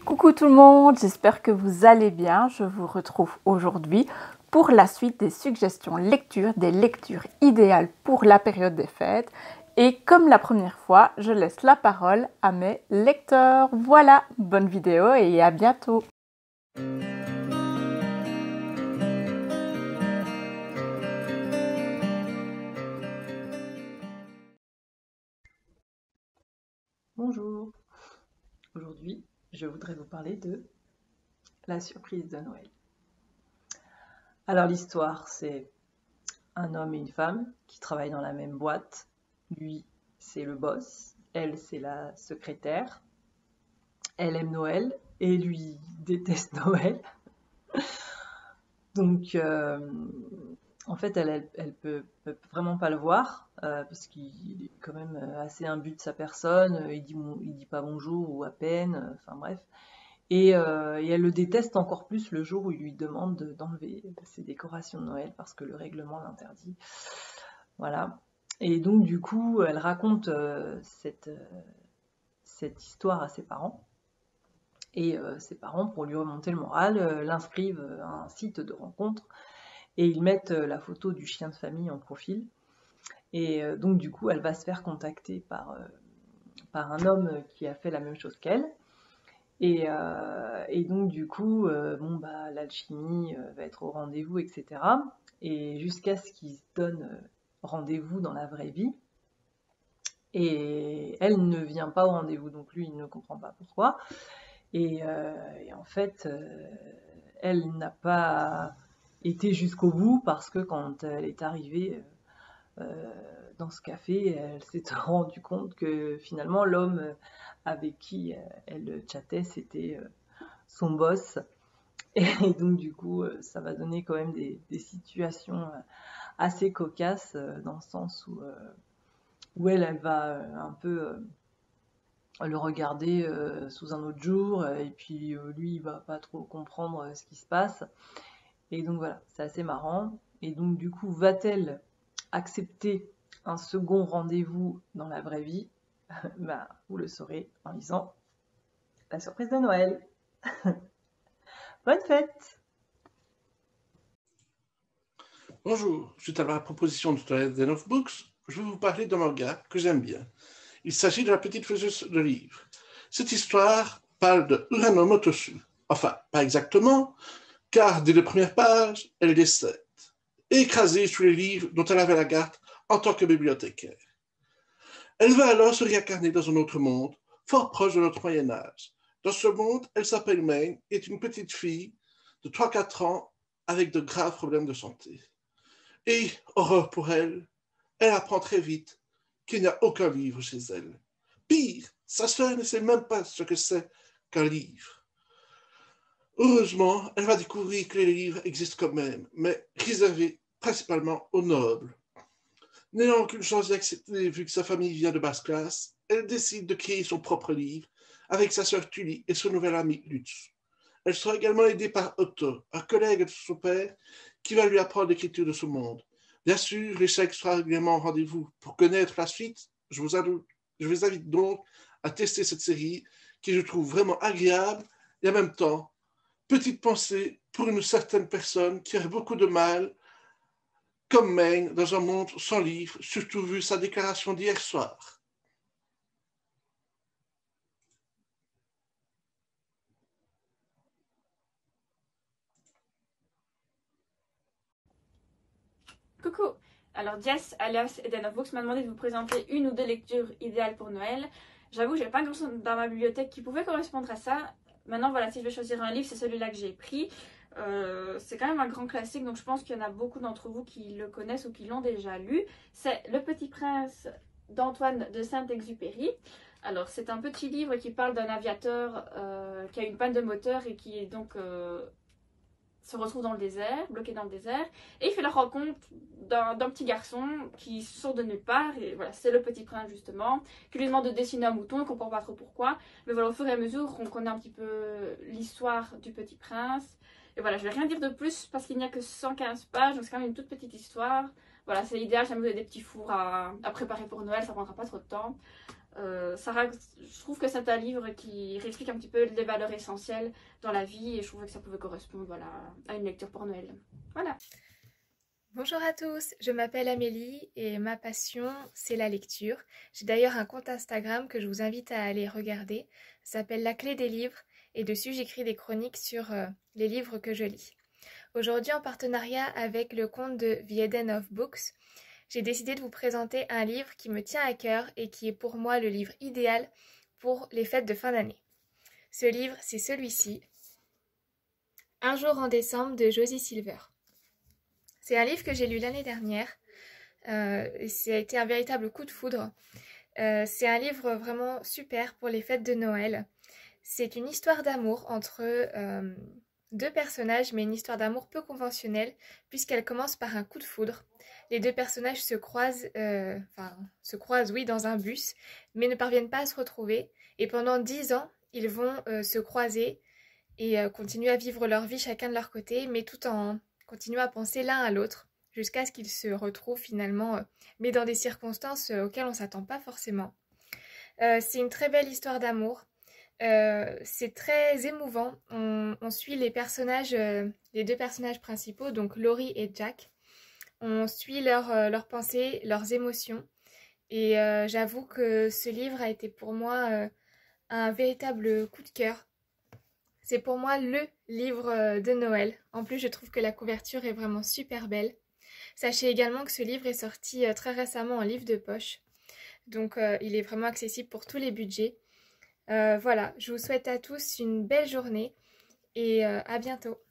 Coucou tout le monde, j'espère que vous allez bien. Je vous retrouve aujourd'hui pour la suite des suggestions lecture, des lectures idéales pour la période des fêtes. Et comme la première fois, je laisse la parole à mes lecteurs. Voilà, bonne vidéo et à bientôt. Bonjour, aujourd'hui je voudrais vous parler de La surprise de Noël. Alors l'histoire, c'est un homme et une femme qui travaillent dans la même boîte. Lui, c'est le boss, elle, c'est la secrétaire. Elle aime Noël et lui déteste Noël. Donc en fait, elle peut vraiment pas le voir parce qu'il est quand même assez imbu de sa personne. Il dit pas bonjour ou à peine, enfin bref. Et elle le déteste encore plus le jour où il lui demande d'enlever ses décorations de Noël parce que le règlement l'interdit. Voilà. Et donc du coup, elle raconte cette histoire à ses parents. Et ses parents, pour lui remonter le moral, l'inscrivent à un site de rencontre et ils mettent la photo du chien de famille en profil. Et donc du coup, elle va se faire contacter par un homme qui a fait la même chose qu'elle. Et donc du coup, bon bah l'alchimie va être au rendez-vous, etc. Et jusqu'à ce qu'ils se donnent rendez-vous dans la vraie vie. Et elle ne vient pas au rendez-vous, donc lui il ne comprend pas pourquoi. Et en fait, elle n'a pas été jusqu'au bout parce que quand elle est arrivée dans ce café, elle s'est rendue compte que finalement l'homme avec qui elle chattait, c'était son boss. Et donc du coup, ça va donner quand même des situations assez cocasses dans le sens où elle va un peu le regarder sous un autre jour et puis lui, il va pas trop comprendre ce qui se passe. Et donc voilà, c'est assez marrant. Et donc du coup, va-t-elle accepter un second rendez-vous dans la vraie vie? Bah, vous le saurez en lisant La surprise de Noël. Bonne fête! Bonjour, suite à la proposition de Twilight Den of Books, je vais vous parler d'un manga que j'aime bien. Il s'agit de La petite faiseuse de livres. Cette histoire parle de Urano Motosu. Enfin, pas exactement, car dès les premières pages, elle décède, écrasée sous les livres dont elle avait la garde en tant que bibliothécaire. Elle va alors se réincarner dans un autre monde, fort proche de notre Moyen-Âge. Dans ce monde, elle s'appelle Maine et est une petite fille de 3-4 ans avec de graves problèmes de santé. Et, horreur pour elle, elle apprend très vite qu'il n'y a aucun livre chez elle. Pire, sa sœur ne sait même pas ce que c'est qu'un livre. Heureusement, elle va découvrir que les livres existent quand même, mais réservés principalement aux nobles. N'ayant aucune chance d'accepter vu que sa famille vient de basse classe, elle décide de créer son propre livre avec sa sœur Tully et son nouvel ami Lutz. Elle sera également aidée par Otto, un collègue de son père, qui va lui apprendre l'écriture de ce monde. Bien sûr, l'échec sera régulièrement au rendez-vous. Pour connaître la suite, je vous invite donc à tester cette série qui je trouve vraiment agréable et en même temps, petite pensée pour une certaine personne qui a beaucoup de mal, comme Maine, dans un monde sans livre, surtout vu sa déclaration d'hier soir. Coucou. Alors Jess, alias Eden of Books, m'a demandé de vous présenter une ou deux lectures idéales pour Noël. J'avoue, j'ai pas grand chose dans ma bibliothèque qui pouvait correspondre à ça. Maintenant, voilà, si je vais choisir un livre, c'est celui-là que j'ai pris. C'est quand même un grand classique, donc je pense qu'il y en a beaucoup d'entre vous qui le connaissent ou qui l'ont déjà lu. C'est Le Petit Prince d'Antoine de Saint-Exupéry. Alors, c'est un petit livre qui parle d'un aviateur qui a une panne de moteur et qui est donc se retrouve dans le désert, bloqué dans le désert, et il fait la rencontre d'un petit garçon qui sort de nulle part, et voilà, c'est le Petit Prince justement, qui lui demande de dessiner un mouton, il ne comprend pas trop pourquoi, mais voilà, au fur et à mesure, on connaît un petit peu l'histoire du Petit Prince, et voilà, je vais rien dire de plus parce qu'il n'y a que 115 pages, donc c'est quand même une toute petite histoire. Voilà, c'est idéal si vous avez des petits fours à préparer pour Noël, ça ne prendra pas trop de temps. Je trouve que c'est un livre qui réexplique un petit peu les valeurs essentielles dans la vie et je trouvais que ça pouvait correspondre voilà, à une lecture pour Noël. Voilà. Bonjour à tous, je m'appelle Amélie et ma passion c'est la lecture. J'ai d'ailleurs un compte Instagram que je vous invite à aller regarder. Ça s'appelle La Clé des livres et dessus j'écris des chroniques sur les livres que je lis. Aujourd'hui en partenariat avec le compte de The Eden of Books, j'ai décidé de vous présenter un livre qui me tient à cœur et qui est pour moi le livre idéal pour les fêtes de fin d'année. Ce livre c'est celui-ci, Un jour en décembre de Josie Silver. C'est un livre que j'ai lu l'année dernière, et ça a été un véritable coup de foudre. C'est un livre vraiment super pour les fêtes de Noël. C'est une histoire d'amour entre deux personnages, mais une histoire d'amour peu conventionnelle, puisqu'elle commence par un coup de foudre. Les deux personnages se croisent, oui, dans un bus, mais ne parviennent pas à se retrouver. Et pendant 10 ans, ils vont se croiser et continuer à vivre leur vie chacun de leur côté, mais tout en continuant à penser l'un à l'autre, jusqu'à ce qu'ils se retrouvent finalement, mais dans des circonstances auxquelles on ne s'attend pas forcément. C'est une très belle histoire d'amour. C'est très émouvant. On suit les deux personnages principaux, donc Laurie et Jack. On suit leurs pensées, leurs émotions. Et j'avoue que ce livre a été pour moi un véritable coup de cœur. C'est pour moi le livre de Noël. En plus, je trouve que la couverture est vraiment super belle. Sachez également que ce livre est sorti très récemment en livre de poche. Donc, il est vraiment accessible pour tous les budgets. Voilà, je vous souhaite à tous une belle journée et à bientôt.